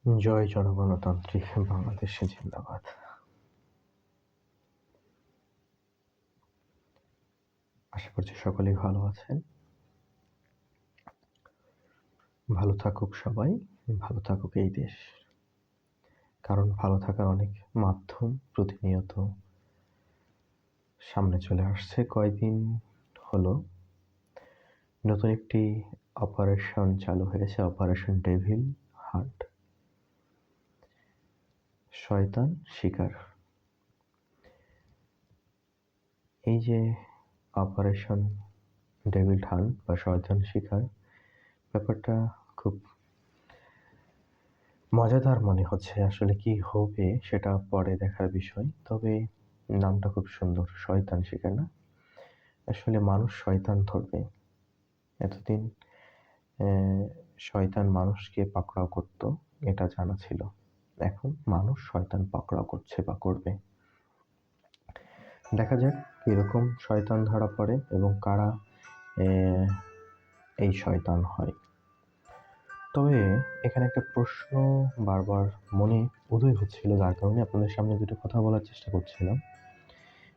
জয় জনগণতান্ত্রিক বাংলাদেশে জিন্দাবাদ। আশা করছি সকলেই ভালো আছেন। ভালো থাকুক সবাই, ভালো থাকুক এই দেশ। কারণ ভালো থাকার অনেক মাধ্যম প্রতিনিয়ত সামনে চলে আসছে। কয়দিন হলো নতুন একটি অপারেশন চালু হয়েছে, অপারেশন ডেভিল হান্ট, শয়তান শিকার। এই যে অপারেশন ডেভিল হান্ট বা শয়তান শিকার, ব্যাপারটা খুব মজাদার মনে হচ্ছে। আসলে কি হবে সেটা পরে দেখার বিষয়। তবে নামটা খুব সুন্দর, শয়তান শিকার না? আসলে মানুষ শয়তান ধরবে। এতদিন শয়তান মানুষকে পাকড়াও করত, এটা জানা ছিল। এখন মানুষ শয়তান পাকড়াও করছে বা করবে। দেখা যাক কিরকম শয়তান ধরা পড়ে এবং কারা এই শয়তান হয়। তবে এখানে একটা প্রশ্ন বারবার মনে উদয় হচ্ছিল, যার কারণে আপনাদের সামনে দুটো কথা বলার চেষ্টা করছিলাম।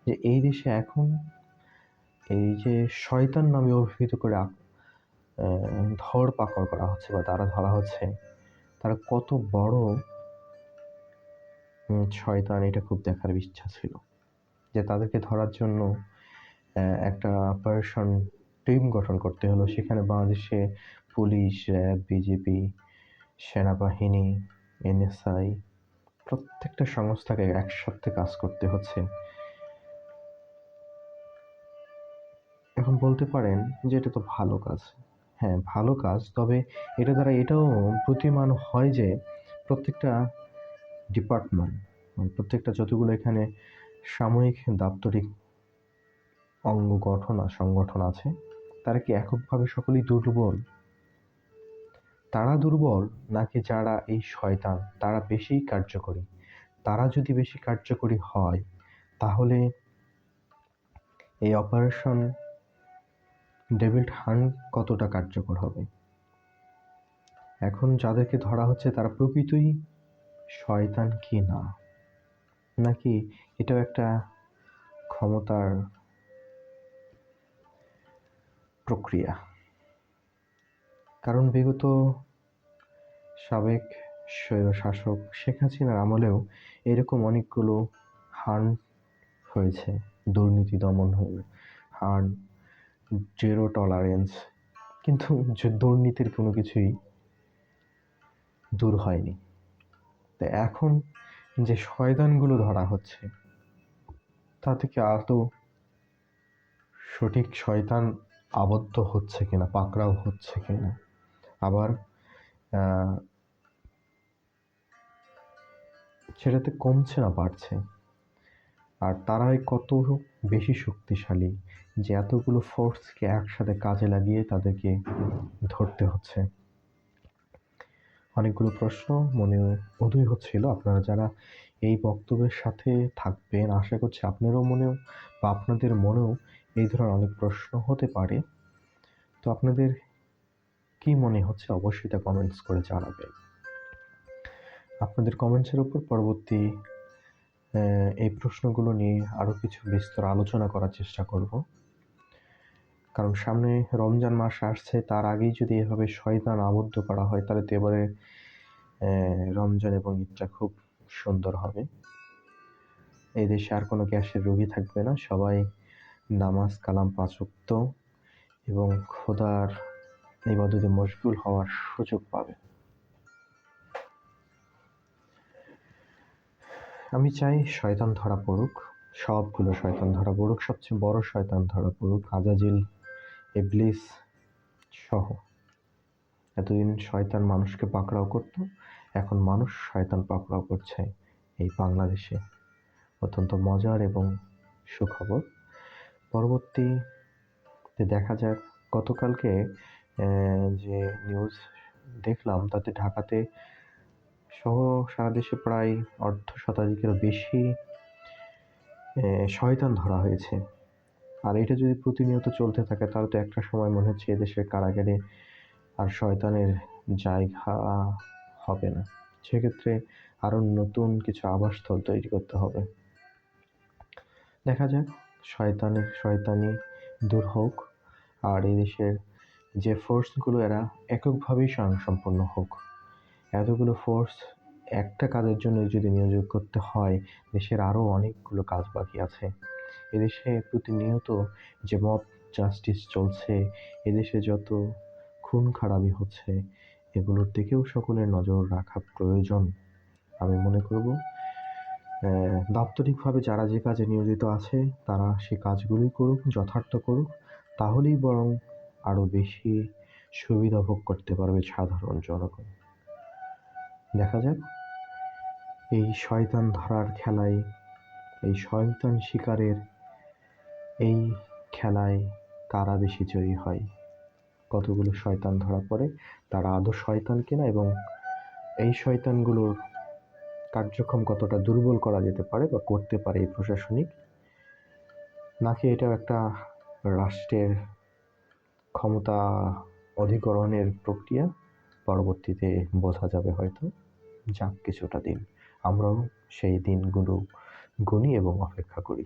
যে এই দেশে এখন এই যে শয়তান নামে অভিহিত করে ধরপাকড় করা হচ্ছে বা তারা ধরা হচ্ছে, তারা কত বড় শয়তান এটা খুব দেখার ইচ্ছা ছিল। যে তাদেরকে ধরার জন্য একটা অপারেশন টিম গঠন করতে হলো। সেখানে বাংলাদেশে পুলিশ, র্যাব, বিজেপি, সেনাবাহিনী, এনএসআই প্রত্যেকটা সংস্থাকে একসাথে কাজ করতে হচ্ছে। এখন বলতে পারেন যে এটা তো ভালো কাজ। হ্যাঁ, ভালো কাজ। তবে এটা দ্বারা এটাও প্রতীয়মান হয় যে প্রত্যেকটা ডিপার্টমেন্ট, প্রত্যেকটা যতগুলো এখানে সাময়িক দাপ্তরিক সংগঠন আছে, তারা কি এককভাবে সকলেই দুর্বল? তারা দুর্বল নাকি যারা এই শয়তান তারা বেশি কার্যকরী? তারা যদি বেশি কার্যকরী হয় তাহলে এই অপারেশন ডেভিল হান্ট কতটা কার্যকর হবে? এখন যাদেরকে ধরা হচ্ছে তারা প্রকৃতই শয়তান কি না, নাকি এটাও একটা ক্ষমতার প্রক্রিয়া? কারণ বিগত সাবেক স্বৈরশাসক শেখ হাসিনার আমলেও এরকম অনেকগুলো হান্ট হয়েছে, দুর্নীতি দমন হান্ট, জিরো টলারেন্স, কিন্তু যে দুর্নীতির কোনো কিছুই দূর হয়নি। তো এখন যে শয়তানগুলো ধরা হচ্ছে তা থেকে আদৌ সঠিক শয়তান আবদ্ধ হচ্ছে কিনা, পাকড়াও হচ্ছে কিনা, আবার সেটাতে কমছে না বাড়ছে? আর তারাই কত বেশি শক্তিশালী যে এতগুলো ফোর্সকে একসাথে কাজে লাগিয়ে তাদেরকে ধরতে হচ্ছে। অনেকগুলো প্রশ্ন মনে উদয় হচ্ছিল। আপনারা যারা এই বক্তব্যের সাথে থাকবেন, আশা করছি আপনাদের মনেও এই ধরনের অনেক প্রশ্ন হতে পারে। তো আপনাদের কি মনে হচ্ছে অবশ্যই তা কমেন্টস করে জানাবেন। আপনাদের কমেন্টসের উপর পরবর্তী এই প্রশ্নগুলো নিয়ে আরও কিছু বিস্তর আলোচনা করার চেষ্টা করব। কারণ সামনে রমজান মাস আসছে, তার আগেই যদি এভাবে শয়তান আবদ্ধ করা হয় তাহলে তো এবারে রমজান এবং ঈদটা খুব সুন্দর হবে। এই দেশে আর কোনো গ্যাসের রোগী থাকবে না, সবাই নামাজ কালাম 5 ওয়াক্ত এবং খোদার ইবাদতে মশগুল হওয়ার সুযোগ পাবে। আমি চাই শয়তান ধরা পড়ুক, সবগুলো শয়তান ধরা পড়ুক, সবচেয়ে বড় শয়তান ধরা পড়ুক, আজাজিল, ইবলিস সহ। এতদিন শয়তান মানুষকে পাকড়াও করত, এখন মানুষ শয়তান পাকড়াও করছে এই বাংলাদেশে। অত্যন্ত মজার এবং সুখবর। পরবর্তীতে দেখা যাক। গতকালকে যে নিউজ দেখলাম তাতে ঢাকাতে সহ সারা দেশে প্রায় 1/2 শতাধিকেরও বেশি শয়তান ধরা হয়েছে। আর এটা যদি প্রতিনিয়ত চলতে থাকে তাহলে তো একটা সময় মনে হচ্ছে এদেশের কারাগারে আর শয়তানের জায়গা হবে না। সেক্ষেত্রে আরও নতুন কিছু আবাসস্থল তৈরি করতে হবে। দেখা যাক শয়তানি দূর হোক, আর এই দেশের যে ফোর্সগুলো এরা এককভাবেই স্বয়ংসম্পূর্ণ হোক। এতগুলো ফোর্স একটা কাজের জন্য যদি নিয়োগ করতে হয়, দেশের আরও অনেকগুলো কাজ বাকি আছে। এদেশে প্রতিনিয়ত যে মব জাস্টিস চলছে, এদেশে যত খুন খারাপি হচ্ছে, এগুলোর দিকেও সকলের নজর রাখা প্রয়োজন। আমি মনে করব দাপ্তরিকভাবে যারা যে কাজে নিয়োজিত আছে তারা সে কাজগুলোই করুক, যথার্থ করুক, তাহলেই বরং আরও বেশি সুবিধা ভোগ করতে পারবে সাধারণ জনগণ। দেখা যাক এই শয়তান ধরার খেলায়, এই শয়তান শিকারের এই খেলায় কারা বেশি জয়ী হয়, কতগুলো শয়তান ধরা পড়ে, তারা আদৌ শয়তান কিনা, এবং এই শয়তানগুলোর কার্যক্রম কতটা দুর্বল করা যেতে পারে বা করতে পারে এই প্রশাসনিক, নাকি এটাও একটা রাষ্ট্রের ক্ষমতা অধিগ্রহণের প্রক্রিয়া, পরবর্তীতে বোঝা যাবে হয়তো। যাক, কিছুটা দিন আমরাও সেই দিনগুলো গুনি এবং অপেক্ষা করি।